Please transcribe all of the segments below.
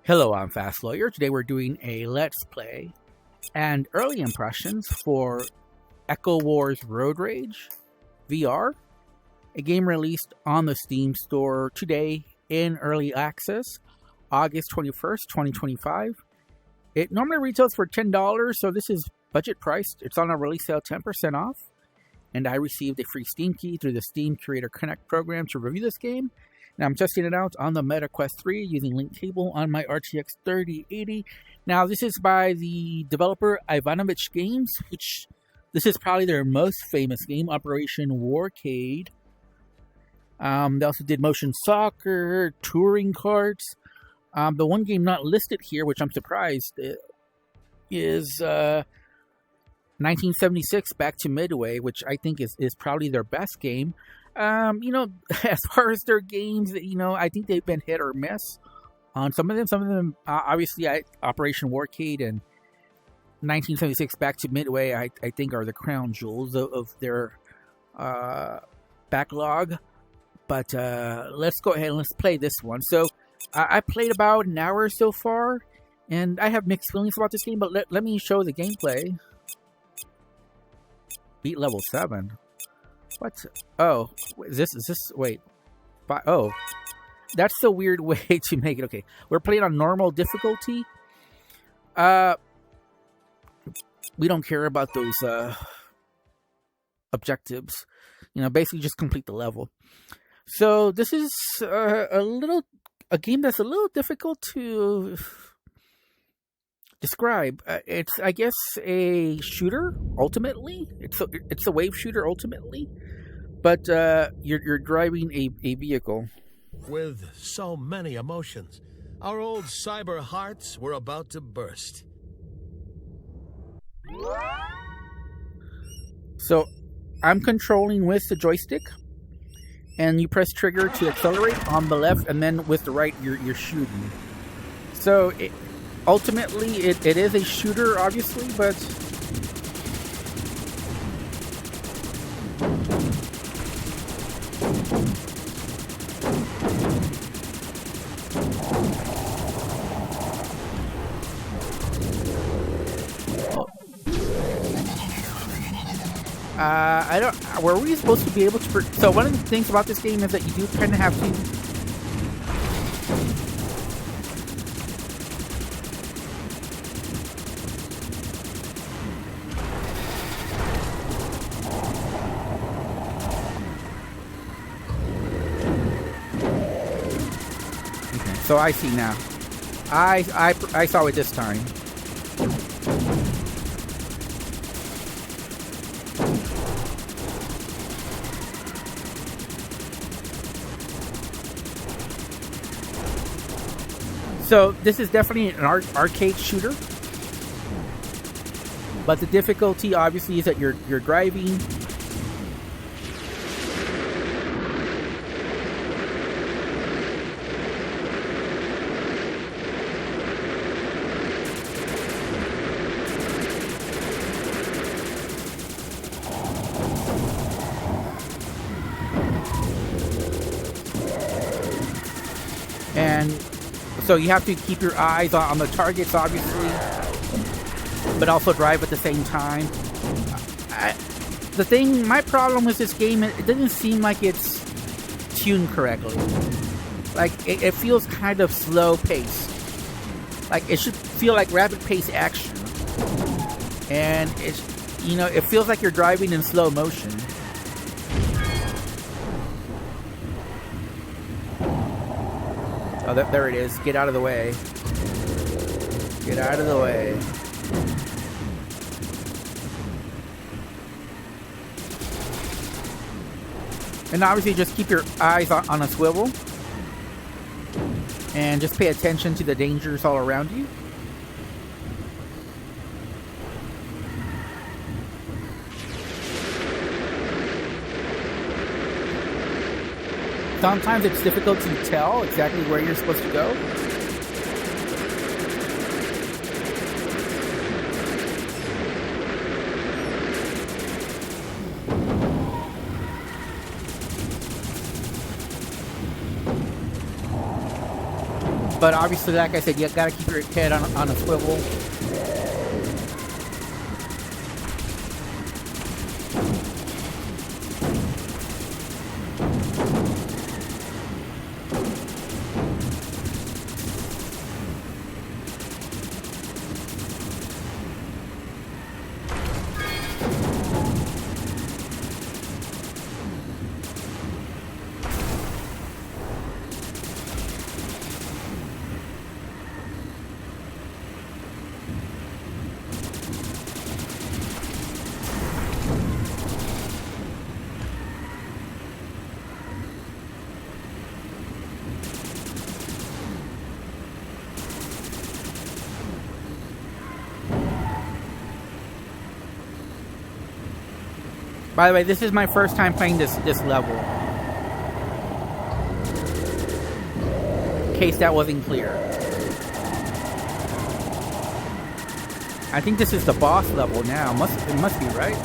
Hello, I'm Fast Lawyer. Today we're doing a Let's Play and early impressions for Echo Wars Road Rage VR, a game released on the Steam store today in early access, August 21st, 2025. It normally retails for $10, so this is budget priced. It's on a release sale 10% off, and I received a free Steam key through the Steam Creator Connect program to review this game. Now, I'm testing it out on the Meta Quest 3 using link cable on my RTX 3080. Now, this is by the developer Ivanovich Games, which this is probably their most famous game, Operation Warcade. They also did Motion Soccer, Touring Carts. The one game not listed here, which I'm surprised, is 1976 Back to Midway, which I think is probably their best game. As far as their games, I think they've been hit or miss on some of them. Some of them, obviously, Operation Warcade and 1976 Back to Midway, I think are the crown jewels of their backlog. But let's go ahead and let's play this one. So I played about an hour so far, and I have mixed feelings about this game, but let me show the gameplay. Beat level 7. What? Oh, is this, wait. Oh, that's the weird way to make it. Okay, we're playing on normal difficulty. We don't care about those objectives. Basically just complete the level. So this is a game that's a little difficult to describe. It's, I guess, a shooter, ultimately. It's a wave shooter, ultimately. But you're driving a vehicle. With so many emotions, our old cyber hearts were about to burst. So, I'm controlling with the joystick. And you press trigger to accelerate on the left, and then with the right, you're shooting. So, ultimately, it is a shooter, obviously, but I don't. Were we supposed to be able to? So one of the things about this game is that you do kind of have to. Okay, so I see now. I saw it this time. So this is definitely an arcade shooter, but the difficulty obviously is that you're driving. And so you have to keep your eyes on the targets, obviously, but also drive at the same time. My problem with this game, it doesn't seem like it's tuned correctly. Like, it feels kind of slow paced. Like, it should feel like rapid pace action. And it feels like you're driving in slow motion. Oh, there it is. Get out of the way. Get out of the way. And obviously just keep your eyes on a swivel. And just pay attention to the dangers all around you. Sometimes it's difficult to tell exactly where you're supposed to go. But obviously, like I said, you gotta keep your head on a swivel. By the way, this is my first time playing this level. In case that wasn't clear. I think this is the boss level now. It must be, right?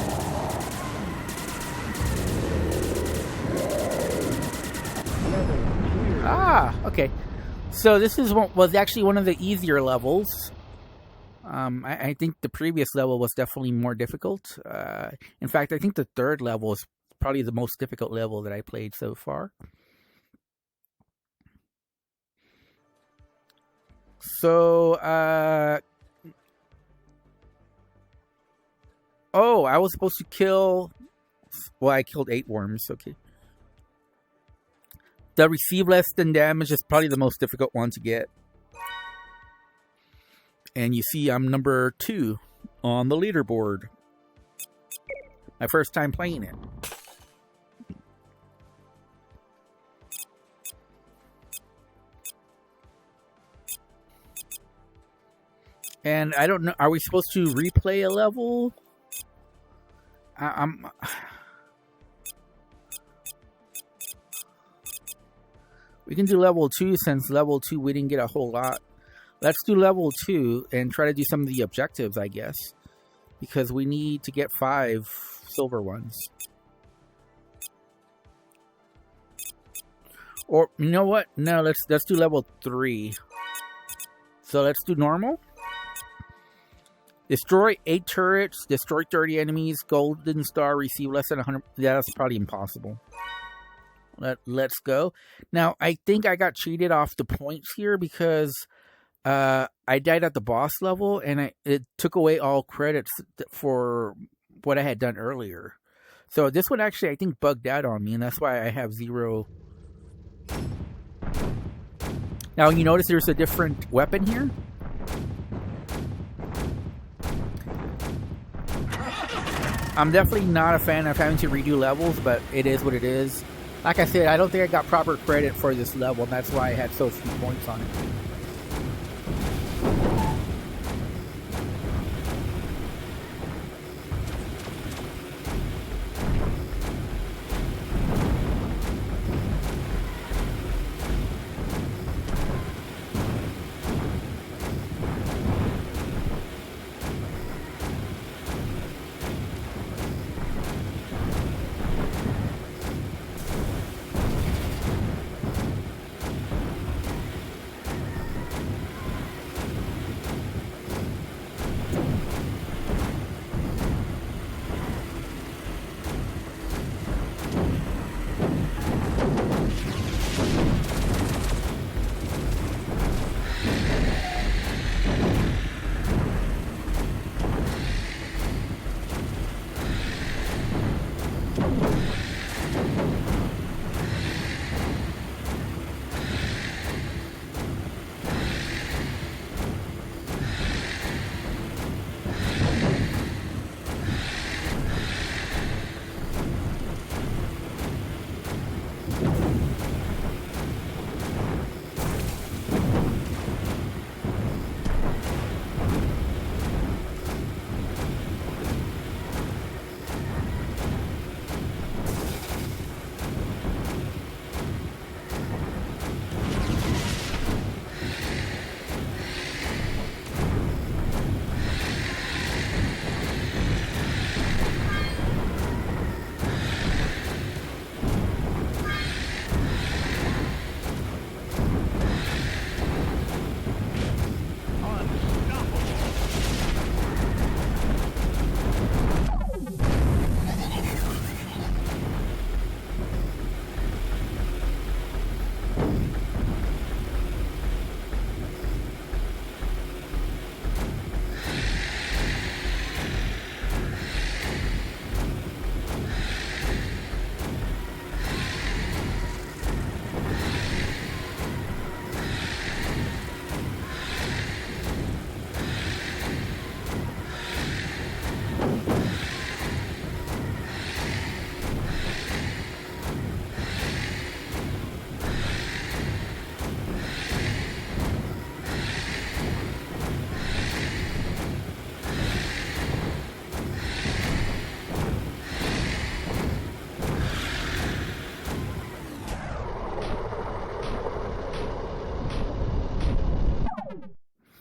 Ah, okay. So this was actually one of the easier levels. I think the previous level was definitely more difficult. In fact, I think the third level is probably the most difficult level that I played so far. So, oh, I was supposed to kill... Well, I killed 8 worms, okay. The receive less than damage is probably the most difficult one to get. And you see I'm number 2 on the leaderboard. My first time playing it. And I don't know, are we supposed to replay a level? We can do level 2 since level 2 we didn't get a whole lot. Let's do level 2 and try to do some of the objectives, I guess. Because we need to get 5 silver ones. Or, you know what? No, let's do level 3. So let's do normal. Destroy 8 turrets, destroy 30 enemies, golden star, receive less than 100. Yeah, that's probably impossible. Let's go. Now, I think I got cheated off the points here because... I died at the boss level, and it took away all credits for what I had done earlier. So this one actually, I think, bugged out on me, and that's why I have 0. Now, you notice there's a different weapon here? I'm definitely not a fan of having to redo levels, but it is what it is. Like I said, I don't think I got proper credit for this level, and that's why I had so few points on it.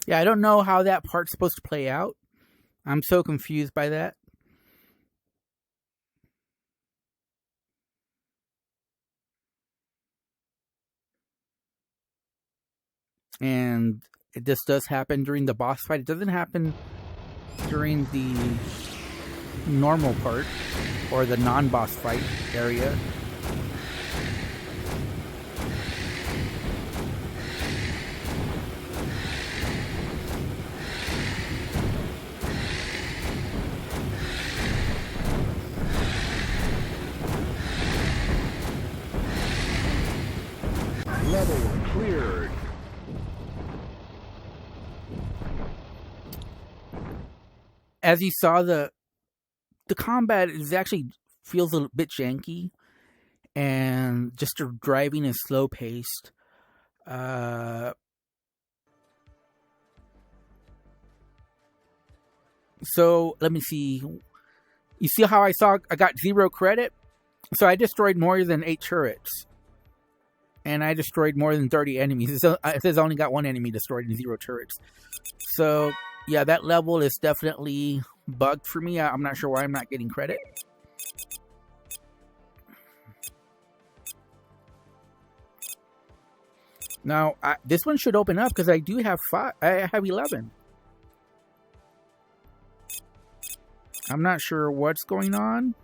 Yeah, I don't know how that part's supposed to play out. I'm so confused by that. And this does happen during the boss fight. It doesn't happen during the normal part or the non-boss fight area. Level cleared. As you saw, the combat is actually feels a bit janky, and just the driving is slow paced. So let me see. You see how I got 0 credit? So I destroyed more than 8 turrets. And I destroyed more than 30 enemies. It says I only got 1 enemy destroyed and 0 turrets. So, yeah, that level is definitely bugged for me. I'm not sure why I'm not getting credit. Now, this one should open up because I do have 5. I have 11. I'm not sure what's going on.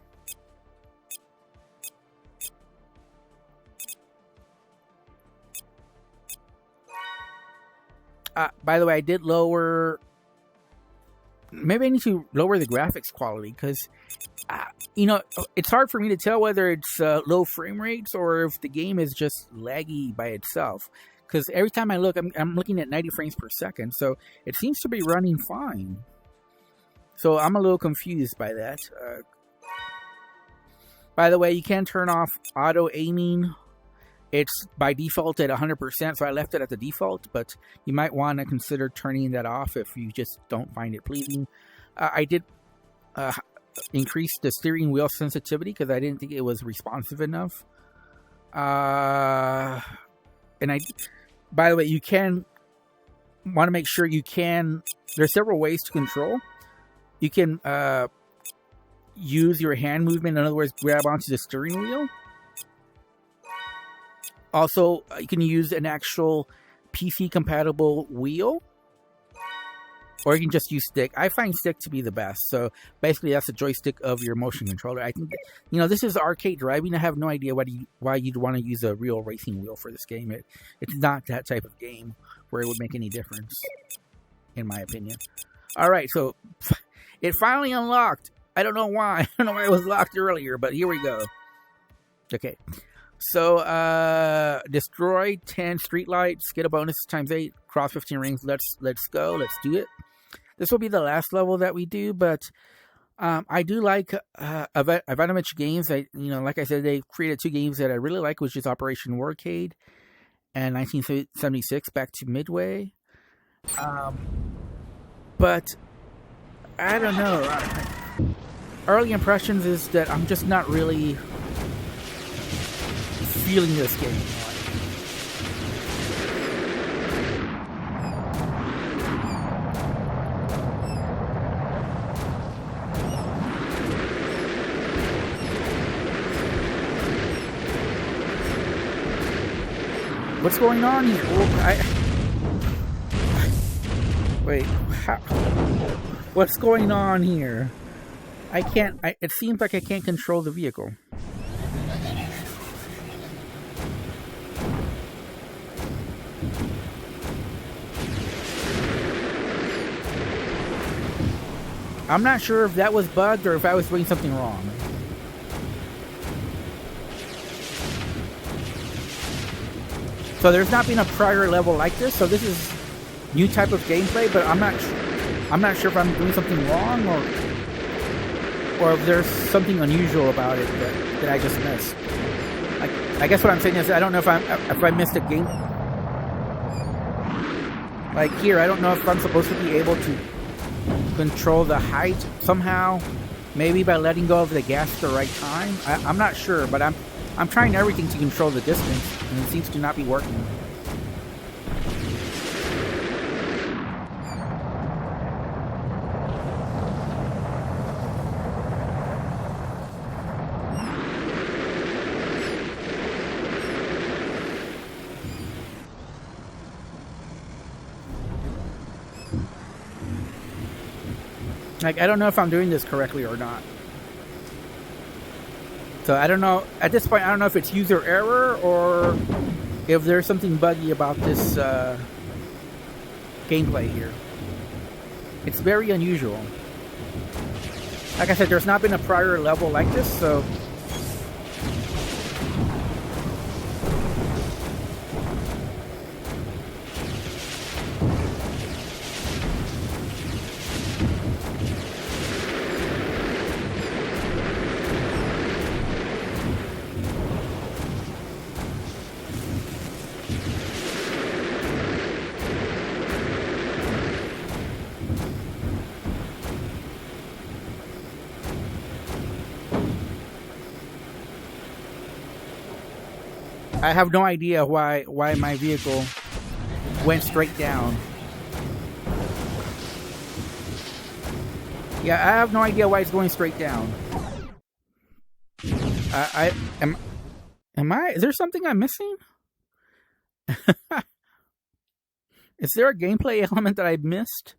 By the way, I did lower... Maybe I need to lower the graphics quality because, you know, it's hard for me to tell whether it's low frame rates or if the game is just laggy by itself. Because every time I look, I'm looking at 90 frames per second, so it seems to be running fine. So I'm a little confused by that. By the way, you can turn off auto aiming. It's by default at 100%, so I left it at the default, but you might want to consider turning that off if you just don't find it pleasing. I did increase the steering wheel sensitivity because I didn't think it was responsive enough. And by the way, you can want to make sure you can, there's several ways to control. You can use your hand movement, in other words, grab onto the steering wheel. Also, you can use an actual PC-compatible wheel, or you can just use stick. I find stick to be the best. So basically, that's the joystick of your motion controller. I think, you know, this is arcade driving. I have no idea why you'd want to use a real racing wheel for this game. It's not that type of game where it would make any difference, in my opinion. All right, so it finally unlocked. I don't know why. I don't know why it was locked earlier, but here we go. Okay. So, destroy 10 streetlights, get a bonus times 8, cross 15 rings. Let's go. Let's do it. This will be the last level that we do, but I do like Ivanovich Games. Like I said, they created 2 games that I really like, which is Operation Warcade and 1976 Back to Midway. But I don't know. Early impressions is that I'm just not really feeling this game. What's going on here? Wait, what's going on here? I can't. It seems like I can't control the vehicle. I'm not sure if that was bugged or if I was doing something wrong. So there's not been a prior level like this, so this is new type of gameplay, but I'm not sure if I'm doing something wrong or if there's something unusual about it that I just missed. I guess what I'm saying is I don't know if I missed a game. Like here, I don't know if I'm supposed to be able to control the height somehow, maybe by letting go of the gas at the right time. I'm not sure, but I'm trying everything to control the distance, and it seems to not be working. Like, I don't know if I'm doing this correctly or not. So I don't know. At this point, I don't know if it's user error or if there's something buggy about this gameplay here. It's very unusual. Like I said, there's not been a prior level like this, so... I have no idea why my vehicle went straight down. Yeah, I have no idea why it's going straight down. Am I? Is there something I'm missing? Is there a gameplay element that I missed?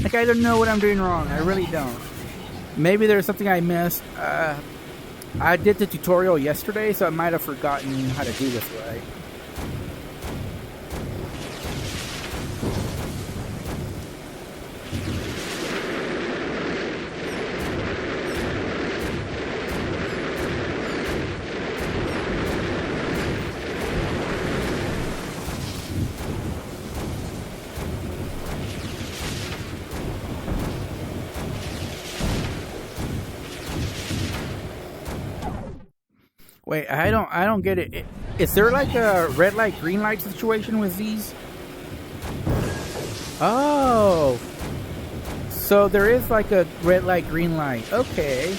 Like, I don't know what I'm doing wrong. I really don't. Maybe there's something I missed. I did the tutorial yesterday, so I might have forgotten how to do this right. Wait, I don't get it. Is there like a red light, green light situation with these? Oh, so there is like a red light, green light. Okay,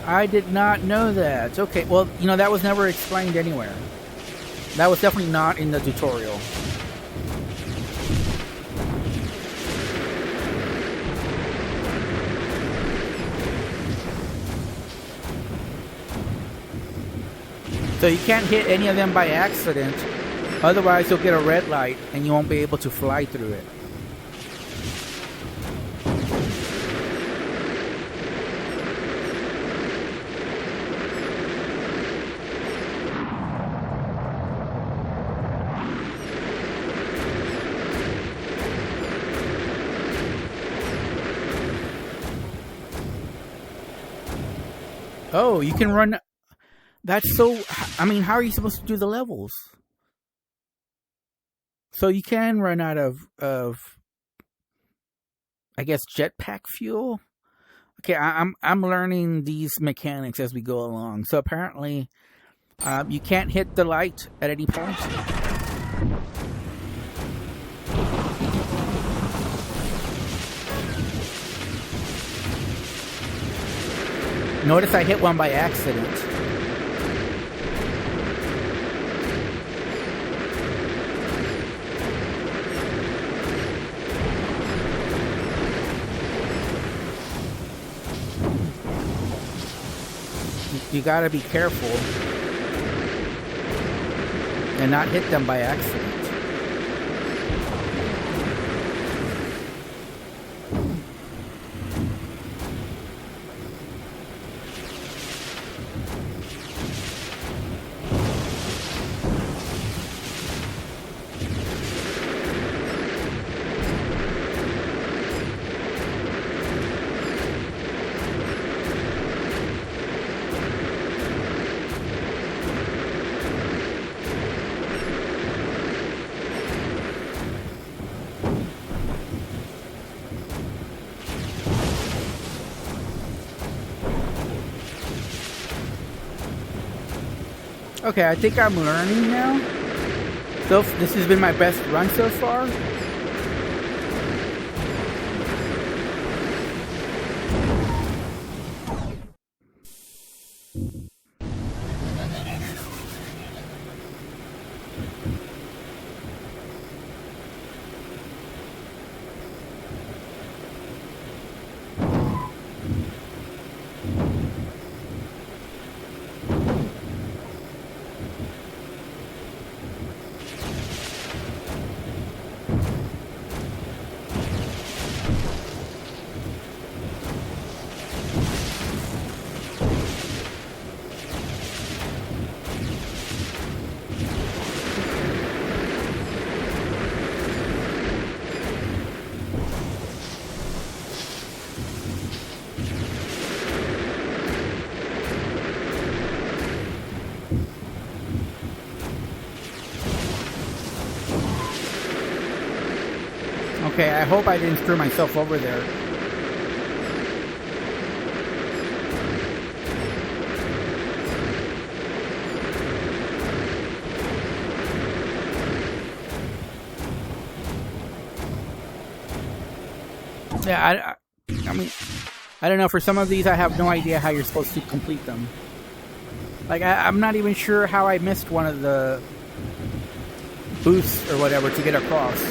I did not know that. Okay, well, you know, that was never explained anywhere. That was definitely not in the tutorial. So you can't hit any of them by accident, otherwise you'll get a red light and you won't be able to fly through it. Oh, you can run... That's so... I mean, how are you supposed to do the levels? So you can run out of I guess, jetpack fuel? Okay, I'm learning these mechanics as we go along. So apparently, you can't hit the light at any point. Notice I hit one by accident. You gotta be careful and not hit them by accident. Okay, I think I'm learning now. So this has been my best run so far. Okay, I hope I didn't screw myself over there. Yeah, I mean, I don't know. For some of these, I have no idea how you're supposed to complete them. Like, I'm not even sure how I missed one of the boosts or whatever to get across.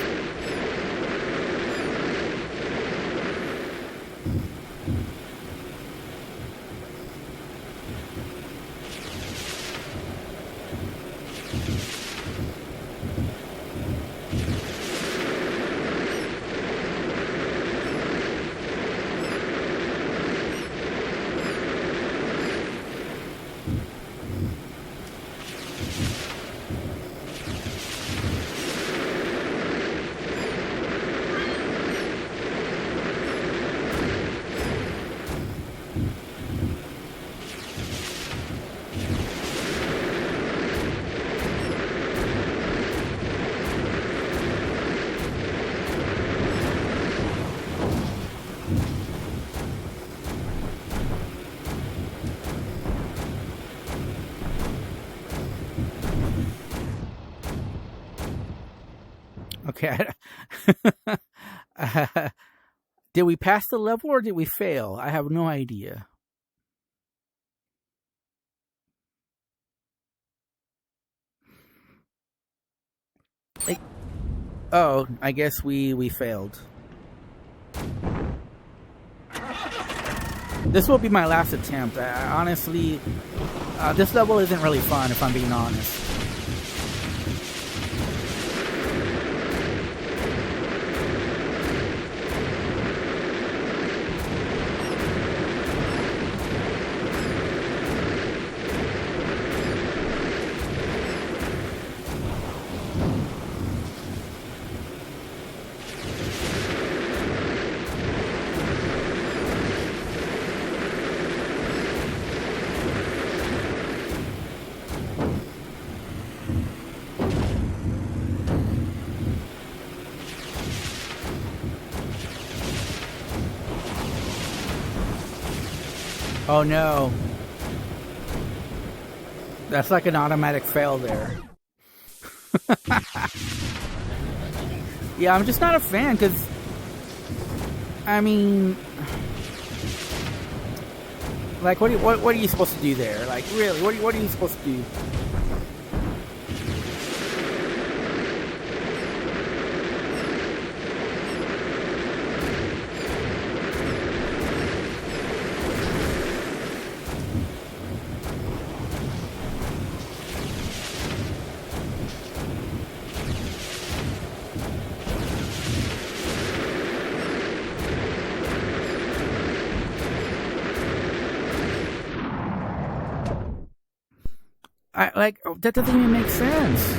Okay. Did we pass the level or did we fail? I have no idea. Oh, I guess we failed. This will be my last attempt. Honestly, this level isn't really fun, if I'm being honest. Oh no. That's like an automatic fail there. Yeah, I'm just not a fan because, I mean, like, what are you supposed to do there? Like, really, what are you supposed to do? That doesn't even make sense.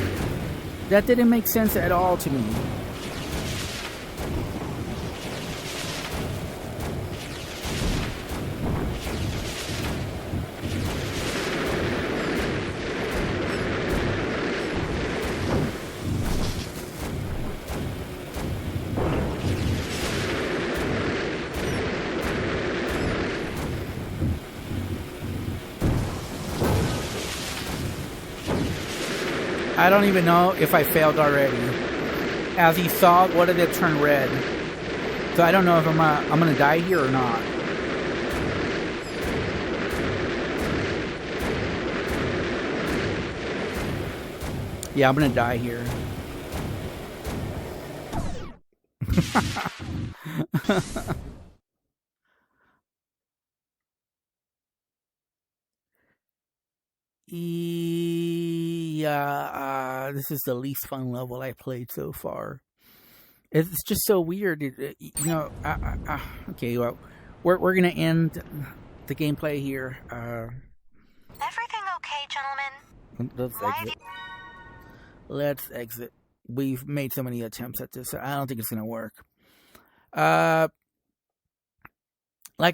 That didn't make sense at all to me. I don't even know if I failed already. As you saw, what did it turn red? So I don't know if I'm gonna die here or not. Yeah, I'm gonna die here. Yeah, this is the least fun level I played so far. It's just so weird. Okay, well, we're gonna end the gameplay here. Everything okay, gentlemen? Let's exit. We've made so many attempts at this. So I don't think it's gonna work. Like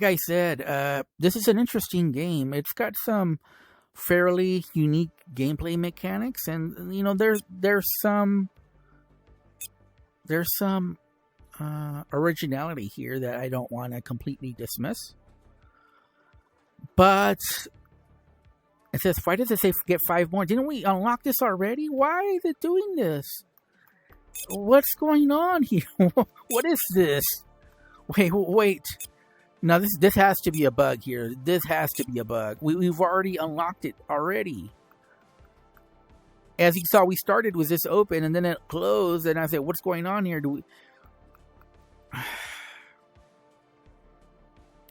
I said, this is an interesting game. It's got some fairly unique gameplay mechanics, and there's some originality here that I don't want to completely dismiss. But it says, why does it say get 5 more? Didn't we unlock this already? Why is it doing this? What's going on here? What is this? Wait. No, this has to be a bug here. This has to be a bug. We've already unlocked it already. As you saw, we started with this open, and then it closed, and I said, what's going on here?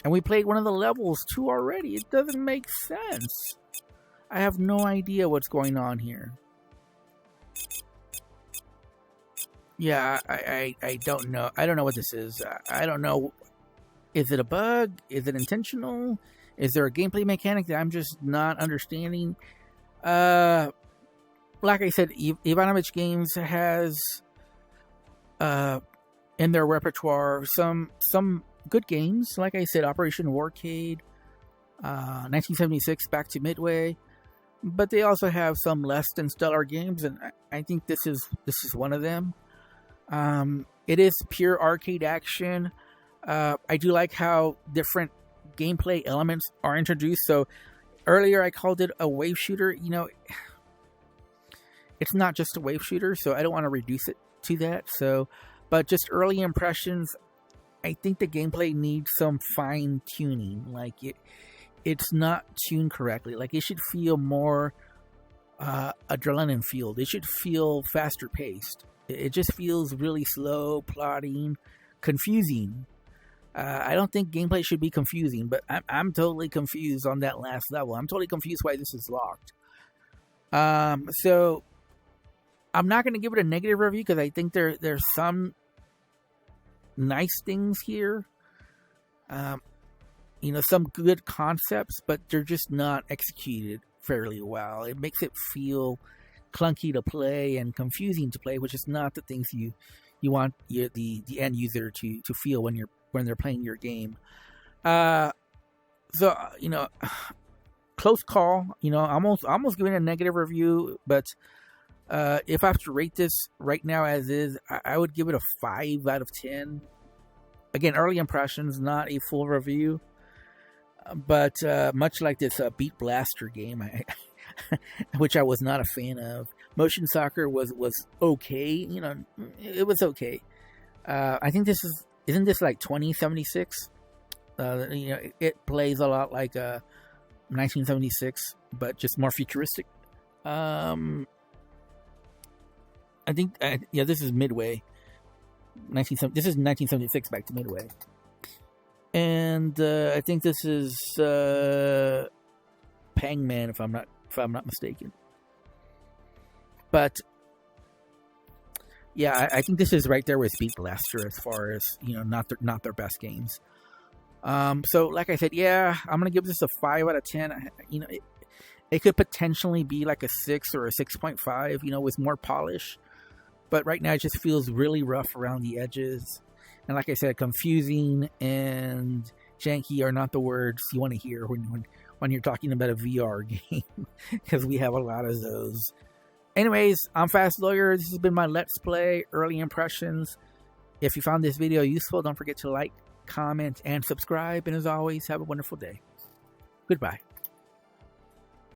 And we played one of the levels, too, already. It doesn't make sense. I have no idea what's going on here. Yeah, I don't know. I don't know what this is. I don't know. Is it a bug? Is it intentional? Is there a gameplay mechanic that I'm just not understanding? Like I said, Ivanovich Games has in their repertoire some good games. Like I said, Operation Warcade, 1976, Back to Midway. But they also have some less than stellar games, and I think this is one of them. It is pure arcade action. I do like how different gameplay elements are introduced. So earlier I called it a wave shooter. It's not just a wave shooter, so I don't want to reduce it to that. But just early impressions, I think the gameplay needs some fine tuning. Like it's not tuned correctly. Like it should feel more adrenaline fueled. It should feel faster paced. It just feels really slow, plodding, confusing. I don't think gameplay should be confusing, but I'm totally confused on that last level. I'm totally confused why this is locked. So I'm not going to give it a negative review because I think there's some nice things here. Some good concepts, but they're just not executed fairly well. It makes it feel clunky to play and confusing to play, which is not the things you want the end user to feel when they're playing your game. So close call. Almost giving a negative review, but if I have to rate this right now as is, I would give it a 5 out of 10. Again, early impressions, not a full review, but much like this Beat Blaster game, which I was not a fan of. Motion Soccer was okay. It was okay. I think isn't this like 2076? It plays a lot like 1976, but just more futuristic. I think this is Midway. This is 1976 Back to Midway, and I think this is Pangman, if I'm not mistaken. But yeah, I think this is right there with Beat Blaster as far as not their best games. So like I said, yeah, I'm gonna give this a 5 out of 10. It could potentially be like a 6 or a 6.5, with more polish. But right now it just feels really rough around the edges. And like I said, confusing and janky are not the words you want to hear when you're talking about a VR game. Because we have a lot of those. Anyways, I'm Fast Lawyer. This has been my Let's Play Early Impressions. If you found this video useful, don't forget to like, comment, and subscribe. And as always, have a wonderful day. Goodbye.